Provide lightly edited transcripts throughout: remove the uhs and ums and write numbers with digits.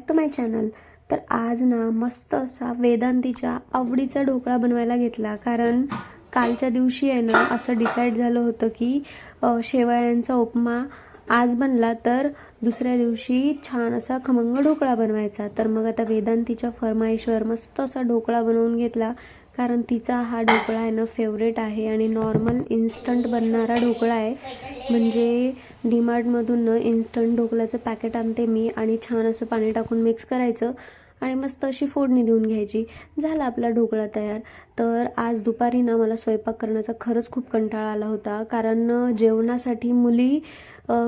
Back to my channel. तर आज ना मस्त असा वेदांतीच्या आवडीचा ढोकळा बनवायला घेतला, कारण कालच्या दिवशी आहे ना असं डिसाईड झालं होतं की शेवयांचा उपमा आज बनला तर दुसऱ्या दिवशी छान असा खमंग ढोकळा बनवायचा. तर मग आता वेदांतीच्या फरमाईशवर मस्त असा ढोकळा बनवून घेतला, कारण तिचा हा ढोकळा आहे ना फेवरेट आहे आणि नॉर्मल इन्स्टंट बनणारा ढोकळा आहे. म्हणजे डीमार्टमधून इन्स्टंट ढोकळ्याचं पॅकेट आणते मी आणि छान असं पाणी टाकून मिक्स करायचं आणि मस्त अशी फोडणी देऊन घ्यायची. झाला आपला ढोकळा तयार. तर आज दुपारी ना मला स्वयंपाक करण्याचा खरंच खूप कंटाळा आला होता, कारण जेवणासाठी मुली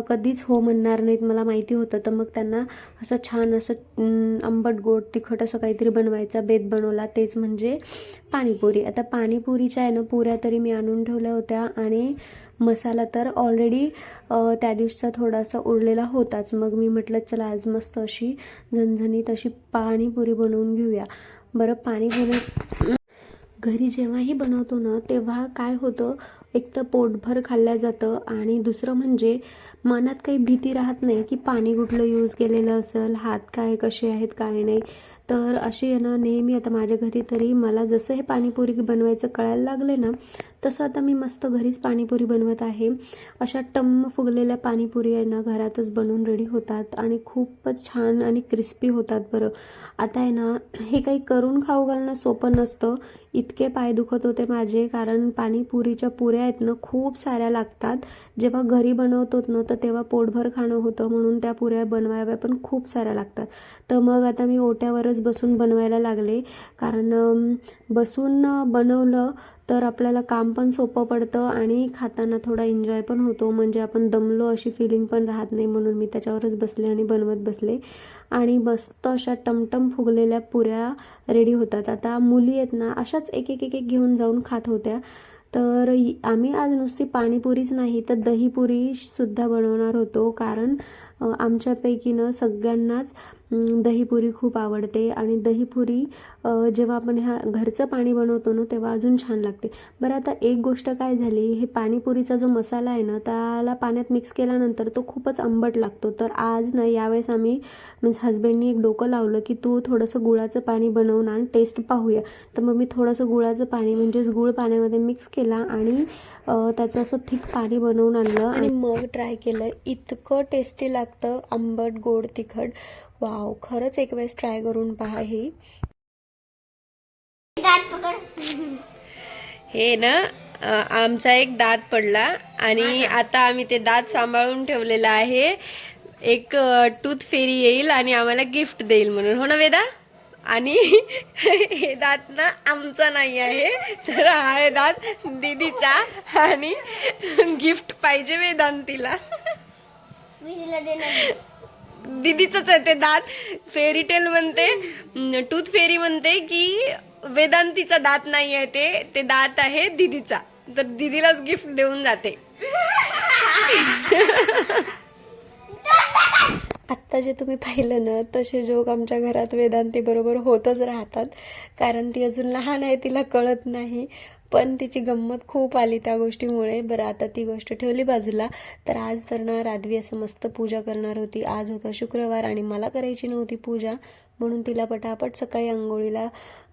कधीच हो म्हणणार नाहीत मला माहिती होतं. तर मग त्यांना असं छान असं आंबट गोड तिखट असं काहीतरी बनवायचा बेत बनवला, तेच म्हणजे पाणीपुरी. आता पाणीपुरीच्या आहे ना पुऱ्या तरी मी आणून ठेवल्या होत्या आणि मसाला तर ऑलरेडी त्या दिवसाचा थोडासा उरलेला होताच. मग मी म्हटलं चला आज मस्त अशी झणझणीत अशी पाणीपुरी बनवून घेऊया. बरं, पाणीपुरी घरी जेव्हाही बनवतो ना तेव्हा काय होतं, एक तर पोटभर खाल्लं जातं आणि दुसरं म्हणजे मनात काही भीती राहत नाही की पाणी कुठलं यूज केलेलं असेल, हात काय कसे आहेत काय नाही. तर अशी आहे ना नेहमी आता माझ्या घरी तरी मला जसं हे पाणीपुरी बनवायचं कळायला लागले ना तसं आता मी मस्त घरीच पाणीपुरी बनवत आहे. अशा टम्म फुगलेल्या पाणीपुरी आहे ना घरातच बनवून रेडी होतात आणि खूपच छान आणि क्रिस्पी होतात. बरं, आता आहे ना हे काही करून खाऊ घालणं सोपं नसतं. इतके पाय दुखत होते माझे, कारण पाणीपुरीच्या पुऱ्या आहेत ना खूप साऱ्या लागतात. जेव्हा घरी बनवतो ना तर तेव्हा पोटभर खाणं होतं, म्हणून त्या पुऱ्या बनवाव्या पण खूप साऱ्या लागतात. तर मग आता मी ओट्यावरच बसून बनवायला लागले, कारण बसून बनवलं तर आपल्याला काम पण सोपं पडतं आणि खाताना थोडा एन्जॉय पण होतो, म्हणजे आपण दमलो अशी फिलिंग पण राहत नाही. म्हणून मी त्याच्यावरच बसले आणि बनवत बसले आणि मस्त अशा टमटम फुगलेल्या पुऱ्या रेडी होतात. आता मुली आहेत ना अशाच एक एक एक एक घेऊन जाऊन खात होत्या. तर आम्ही आज नुसती पाणीपुरीच नाही तर दहीपुरी सुद्धा बनवणार होतो, कारण आमच्यापैकी ना सगळ्यांनाच दहीपुरी खूप आवडते आणि दहीपुरी जेव्हा आपण ह्या घरचं पाणी बनवतो ना तेव्हा अजून छान लागते. बरं, आता एक गोष्ट काय झाली, हे पाणीपुरीचा जो मसाला आहे ना त्याला पाण्यात मिक्स केल्यानंतर तो खूपच आंबट लागतो. तर आज ना यावेळेस आम्ही हस्बंडनी एक डोकं लावलं की तू थोडंसं गुळाचं पाणी बनवून आण, टेस्ट पाहूया. तर मग मी थोडंसं गुळाचं पाणी म्हणजेच गुळ पाण्यामध्ये मिक्स केला आणि त्याचं असं थिक पाणी बनवून आणलं आणि मग ट्राय केलं. इतकं टेस्टी लागतं, आंबट गोड तिखट. वाव, खरंच एक वेळेस ट्राय करून पहा. ही हे ना आमचा एक दात पडला आणि आता आम्ही ते दात सांभाळून ठेवलेलं आहे. एक टूथ फेरी येईल आणि आम्हाला गिफ्ट देईल म्हणून, हो ना वेदा? आणि हे दात ना आमचा नाही आहे, तर हा आहे दात दीदीचा आणि गिफ्ट पाहिजे वेदांतीला. दीदीचंच आहे ते दात. फेरी टेल म्हणते, टूथ फेरी म्हणते की वेदांतीचा दात नाही आहे ते दात आहे दीदीचा, तर दीदीलाच गिफ्ट देऊन जाते. आत्ता जे तुम्ही पाहिलं ना तसे जोक आमच्या घरात वेदांती बरोबर होतच राहतात, कारण ती अजून लहान आहे, तिला कळत नाही, पण तिची गंमत खूप आली त्या गोष्टीमुळे. बरं, आता ती गोष्ट ठेवली बाजूला. तर आज तर ना राधवी असं मस्त पूजा करणार होती. आज होता शुक्रवार आणि मला करायची नव्हती पूजा, म्हणून तिला पटापट सकाळी आंघोळीला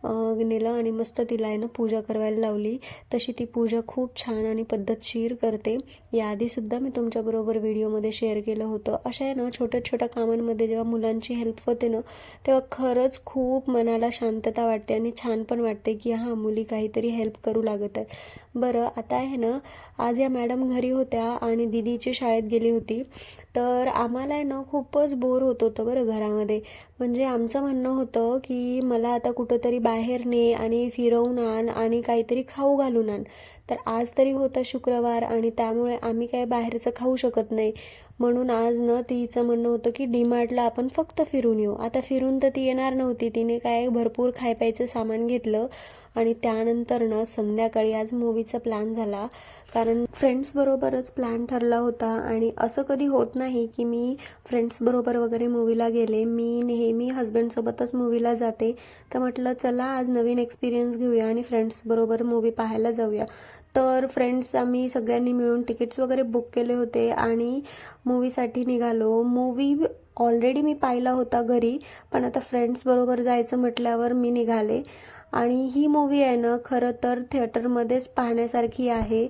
नेलं आणि मस्त तिला आहे ना पूजा करायला लावली. तशी ती पूजा खूप छान आणि पद्धतशीर करते. याआधीसुद्धा मी तुमच्याबरोबर व्हिडिओमध्ये शेअर केलं होतं. अशा आहे ना छोट्या छोट्या कामांमध्ये जेव्हा मुलांची हेल्प होते ना तेव्हा खरंच खूप मनाला शांतता वाटते आणि छान पण वाटते की हां, मुली काहीतरी हेल्प करू लागत आहेत. बरं, आता आहे ना आज या मॅडम घरी होत्या आणि दीदीची शाळेत गेली होती. तर आम्हाला आहे ना खूपच बोर होत होतं बरं घरामध्ये. म्हणजे आमचं म्हणणं होतं की मला आता कुठंतरी बाहेर ने आणि फिरवून आण आणि काहीतरी खाऊ घालून आण. तर आज तरी होता शुक्रवार आणि त्यामुळे आम्ही काय बाहेरचं खाऊ शकत नाही, म्हणून आज ना तिचं म्हणणं होतं की डीमार्टला आपण फक्त फिरून येऊ. आता फिरून तर ती येणार नव्हती, तिने काय भरपूर खाय प्यायचं सामान घेतलं आणि त्यानंतर ना संध्याकाळी आज मूवीचा प्लॅन झाला, कारण फ्रेंड्सबरोबरच प्लॅन ठरला होता. आणि असं कधी होत नाही की मी फ्रेंड्सबरोबर वगैरे मूवीला गेले, मी नेहमी हस्बंडसोबतच मूवीला जाते. तर म्हटलं चला आज नवीन एक्सपिरियन्स घेऊया आणि फ्रेंड्सबरोबर मूवी पाहायला जाऊया. तर फ्रेंड्स आम्ही सगळ्यांनी मिळून तिकीट्स वगैरे बुक केले होते आणि मूवीसाठी निघालो. मूवी ऑलरेडी मी पाहिला होता घरी, पण आता फ्रेंड्सबरोबर जायचं म्हटल्यावर मी निघाले. आणि ही मूवी आहे ना खरं तर थिएटरमध्येच पाहण्यासारखी आहे.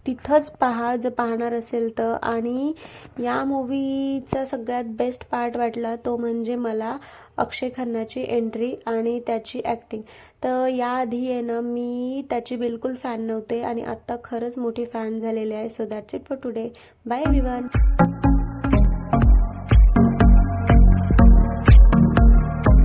तिथंच पहा जर पाहणार असेल तर. आणि या मूवीचा सगळ्यात बेस्ट पार्ट वाटला तो म्हणजे मला अक्षय खन्नाची एंट्री आणि त्याची ॲक्टिंग. तर याआधी आहे ना मी त्याची बिलकुल फॅन नव्हते आणि आत्ता खरंच मोठी फॅन झालेली आहे. So that's it for today. Bye everyone.